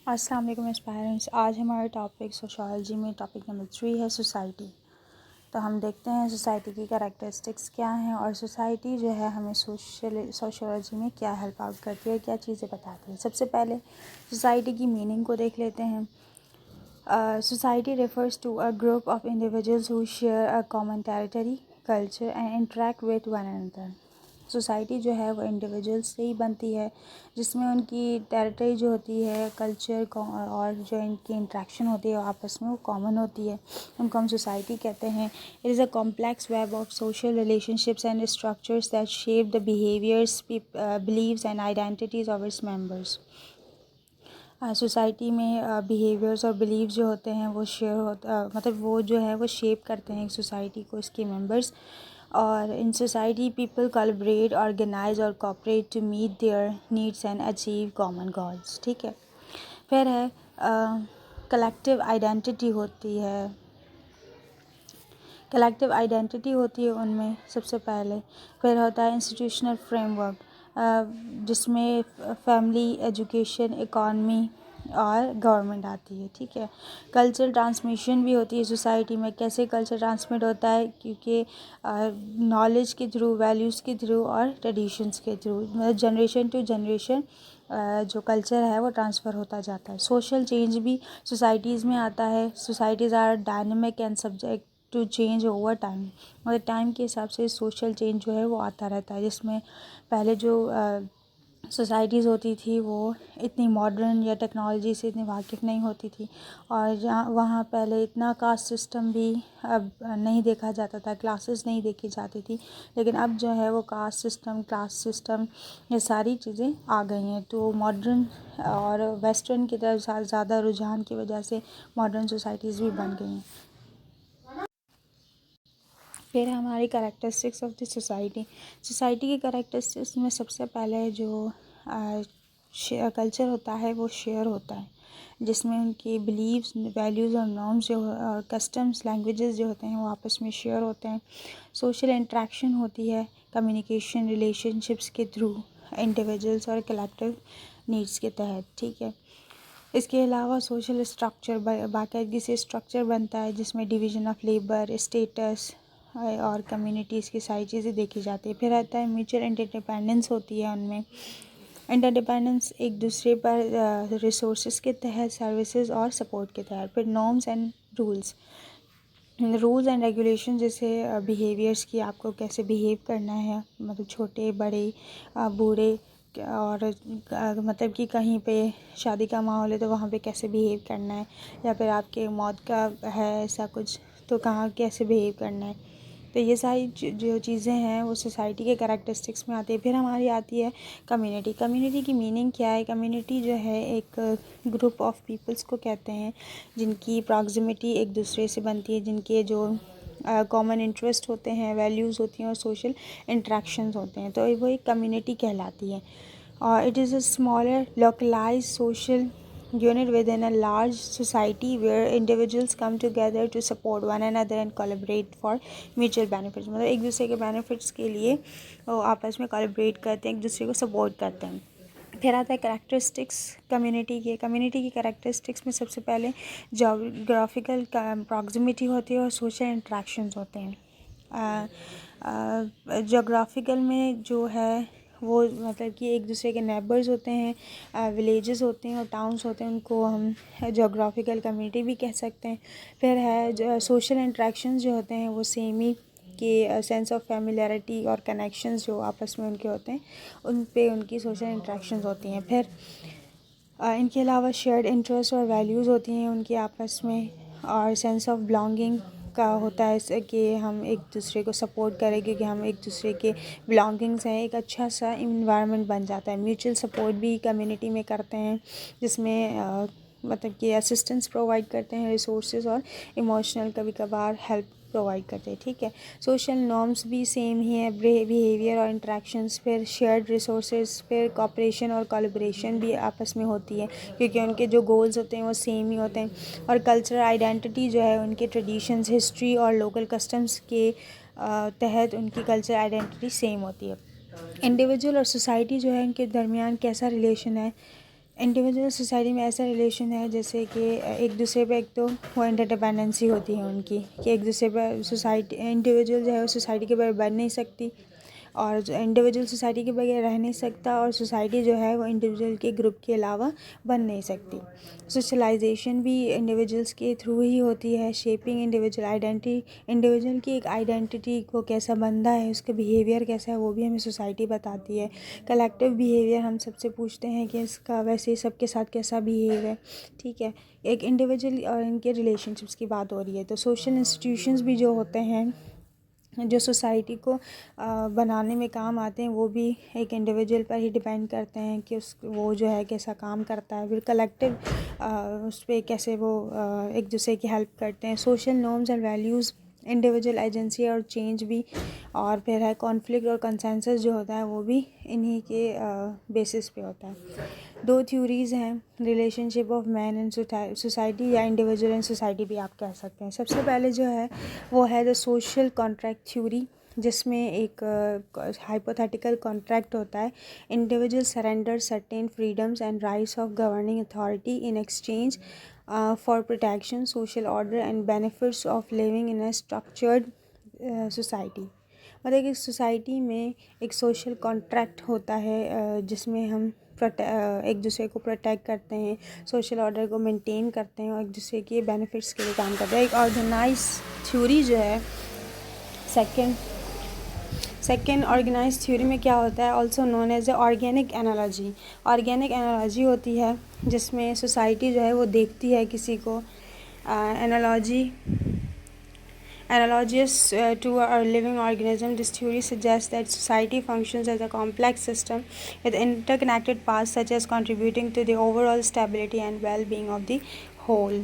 अस्सलाम वालेकुम एस्पायरेंट्स। आज हमारा टॉपिक सोशियोलॉजी में टॉपिक नंबर 3 है सोसाइटी। तो हम देखते हैं सोसाइटी की कैरेक्टरिस्टिक्स क्या हैं और सोसाइटी जो है हमें सोशियोलॉजी में क्या हेल्प आउट करती है, क्या चीज़ें बताती है। सबसे पहले सोसाइटी की मीनिंग को देख लेते हैं। Society refers to a group of individuals who share a common territory, culture and interact with one another. Society जो है वो इंडिविजुअल्स से ही बनती है, जिसमें उनकी टेरिटरी जो होती है, कल्चर और जो इनकी इंट्रैक्शन होती है आपस में वो कॉमन होती है। उनको हम सोसाइटी कहते हैं। It is a complex web of social relationships and structures that shape the behaviours, beliefs and identities of its members. Society में बिहेवियर्स और बिलीव्स जो होते हैं वो शेयर होता मतलब वो जो है वो शेप करते हैं एक सोसाइटी को, इसके मेंबर्स। और in society people collaborate, organise और cooperate to meet their needs and achieve common goals. ठीक है। फिर है कलेक्टिव आइडेंटिटी होती है। कलेक्टिव आइडेंटिटी होती है उनमें सबसे पहले। फिर होता है इंस्टीट्यूशनल फ्रेमवर्क, जिसमें फैमिली, एजुकेशन, इकॉनमी और गवर्नमेंट आती है। ठीक है। कल्चर ट्रांसमिशन भी होती है सोसाइटी में। कैसे कल्चर ट्रांसमिट होता है? क्योंकि नॉलेज के थ्रू, वैल्यूज़ के थ्रू और ट्रेडिशंस के थ्रू, मतलब जनरेशन टू जनरेशन जो कल्चर है वो ट्रांसफ़र होता जाता है। सोशल चेंज भी सोसाइटीज़ में आता है। Societies are dynamic and subject to change over time. मतलब टाइम के हिसाब से सोशल चेंज जो है वो आता रहता है, जिसमें पहले जो सोसाइटीज़ होती थी वो इतनी मॉडर्न या टेक्नोलॉजी से इतनी वाकिफ़ नहीं होती थी, और जहाँ वहाँ पहले इतना कास्ट सिस्टम भी अब नहीं देखा जाता था, क्लासेस नहीं देखी जाती थी। लेकिन अब जो है वो कास्ट सिस्टम, क्लास सिस्टम, ये सारी चीज़ें आ गई हैं। तो मॉडर्न और वेस्टर्न की तरफ ज़्यादा रुझान की वजह से मॉडर्न सोसाइटीज़ भी बन गई हैं। फिर हमारी characteristics of the society. Society की कैरेक्टरिस्टिक्स में सबसे पहले जो कल्चर होता है वो शेयर होता है, जिसमें उनकी बिलीव्स, वैल्यूज़ और नॉर्म्स जो और कस्टम्स, लैंग्वेजेस जो होते हैं वो आपस में शेयर होते हैं। सोशल इंटरेक्शन होती है, कम्युनिकेशन, रिलेशनशिप्स के थ्रू, इंडिविजुअल्स और कलेक्टिव नीड्स के तहत। ठीक है। इसके अलावा सोशल स्ट्रक्चर, बाकायदगी से स्ट्रक्चर बनता है, जिसमें डिवीज़न ऑफ लेबर, स्टेटस और कम्युनिटीज़ की सारी चीज़ें देखी जाती है। फिर आता है म्यूचुअल इंटरडिपेंडेंस होती है उनमें। इंटरडिपेंडेंस एक दूसरे पर रिसोर्सेज के तहत, सर्विसेज और सपोर्ट के तहत। फिर norms and rules and regulation, जैसे बिहेवियर्स की, आपको कैसे बिहेव करना है, मतलब छोटे बड़े बूढ़े, और मतलब कि कहीं पे शादी का माहौल है तो वहाँ पे कैसे बिहेव करना है, या फिर आपके मौत का है ऐसा कुछ तो कहाँ कैसे बिहेव करना है। तो ये सारी जो चीज़ें हैं वो सोसाइटी के कैरेक्टरिस्टिक्स में आती है। फिर हमारी आती है कम्युनिटी। कम्युनिटी की मीनिंग क्या है? कम्युनिटी जो है एक ग्रुप ऑफ पीपल्स को कहते हैं, जिनकी प्रॉक्सिमिटी एक दूसरे से बनती है, जिनके जो कॉमन इंटरेस्ट होते हैं, वैल्यूज़ होती हैं और सोशल इंट्रैक्शंस होते हैं, तो वो एक कम्युनिटी कहलाती है। और it is a smaller localised social unit within a large society where individuals come together to support one another and collaborate for mutual benefits। मतलब एक दूसरे के बेनिफिट्स के लिए वो आपस में कोलैबोरेट करते हैं, एक दूसरे को सपोर्ट करते हैं। फिर आता है कैरेक्टरिस्टिक्स कम्युनिटी की कैरेक्टरिस्टिक्स में सबसे पहले जोग्राफिकल प्रॉक्सिमिटी होती है और सोशल इंट्रैक्शंस होते हैं। जोग्राफिकल में जो है वो मतलब कि एक दूसरे के नेबर्स होते हैं, विलेजेस होते हैं और टाउन्स होते हैं, उनको हम जोग्राफिकल कम्युनिटी भी कह सकते हैं। फिर है जो सोशल इंट्रैक्शंस जो होते हैं वो सेम ही कि सेंस ऑफ फैमिलियरिटी और कनेक्शंस जो आपस में उनके होते हैं, उन पे उनकी सोशल इंट्रैक्शंस होती हैं। फिर इनके अलावा शेयर्ड इंटरेस्ट और वैल्यूज़ होती हैं उनकी आपस में, और सेंस ऑफ बिलोंगिंग का होता है इससे कि हम एक दूसरे को सपोर्ट करें, क्योंकि हम एक दूसरे के बिलोंगिंग्स हैं। एक अच्छा सा इन्वायरमेंट बन जाता है। म्यूचुअल सपोर्ट भी कम्युनिटी में करते हैं, जिसमें मतलब कि असिस्टेंस प्रोवाइड करते हैं, रिसोर्सेज और इमोशनल कभी कभार हेल्प प्रोवाइड करते हैं। ठीक है। सोशल नॉर्म्स भी सेम ही है, बिहेवियर और इंट्रैक्शंस। फिर शेयर्ड रिसोर्सेज, फिर कॉपरेशन और कोलैबोरेशन भी आपस में होती है, क्योंकि उनके जो गोल्स होते हैं वो सेम ही होते हैं। और कल्चरल आइडेंटिटी जो है उनके ट्रेडिशंस, हिस्ट्री और लोकल कस्टम्स के तहत उनकी कल्चरल आइडेंटिटी सेम होती है। इंडिविजुअल और सोसाइटी जो है उनके दरमियान कैसा रिलेशन है? इंडिविजुअल सोसाइटी में ऐसा रिलेशन है जैसे कि एक दूसरे पे, एक तो वो इंटरडिपेंडेंसी होती है उनकी कि एक दूसरे पर सोसाइटी, इंडिविजुअल जो है वो सोसाइटी के बगैर बन नहीं सकती, और जो इंडिविजुअल सोसाइटी के बगैर रह नहीं सकता, और सोसाइटी जो है वो इंडिविजुअल के ग्रुप के अलावा बन नहीं सकती। सोशलाइजेशन भी इंडिविजुअल्स के थ्रू ही होती है। शेपिंग इंडिविजुअल आइडेंटिटी, इंडिविजुअल की एक आइडेंटिटी को कैसा बंधा है, उसका बिहेवियर कैसा है, वो भी हमें सोसाइटी बताती है। कलेक्टिव बिहेवियर हम सबसे पूछते हैं कि इसका वैसे सबके साथ कैसा बिहेव है, ठीक है। एक इंडिविजुअल और इनके रिलेशनशिप्स की बात हो रही है, तो सोशल इंस्टीट्यूशंस भी जो होते हैं जो सोसाइटी को बनाने में काम आते हैं, वो भी एक इंडिविजुअल पर ही डिपेंड करते हैं कि वो जो है कैसा काम करता है। फिर कलेक्टिव उस पर कैसे वो एक दूसरे की हेल्प करते हैं। Social norms and values, individual agency और चेंज भी, और फिर है कॉन्फ्लिक्ट और कंसेंसस जो होता है वो भी इन्हीं के बेसिस पे होता है। दो थ्योरीज़ हैं, relationship of man and society, या इंडिविजुअल एंड सोसाइटी भी आप कह सकते हैं। सबसे पहले जो है वो है द सोशल कॉन्ट्रैक्ट थ्योरी, जिसमें एक हाइपोथेटिकल कॉन्ट्रैक्ट होता है। Individual surrender certain freedoms and rights of governing authority in exchange for protection, social order and benefits of living in a structured society. मतलब एक सोसाइटी में एक सोशल कॉन्ट्रैक्ट होता है जिसमें हम एक दूसरे को प्रोटेक्ट करते हैं, सोशल ऑर्डर को मेंटेन करते हैं और एक दूसरे के बेनिफिट्स के लिए काम करते हैं। एक ऑर्गेनाइज थ्योरी जो है सेकेंड ऑर्गेनाइज थ्योरी में क्या होता है, also known as a organic analogy. Organic analogy होती है जिसमें सोसाइटी जो है वो देखती है किसी को, analogous to a living organism. This theory suggests that society functions as a complex system with interconnected parts such as contributing to the overall stability and well-being of the whole.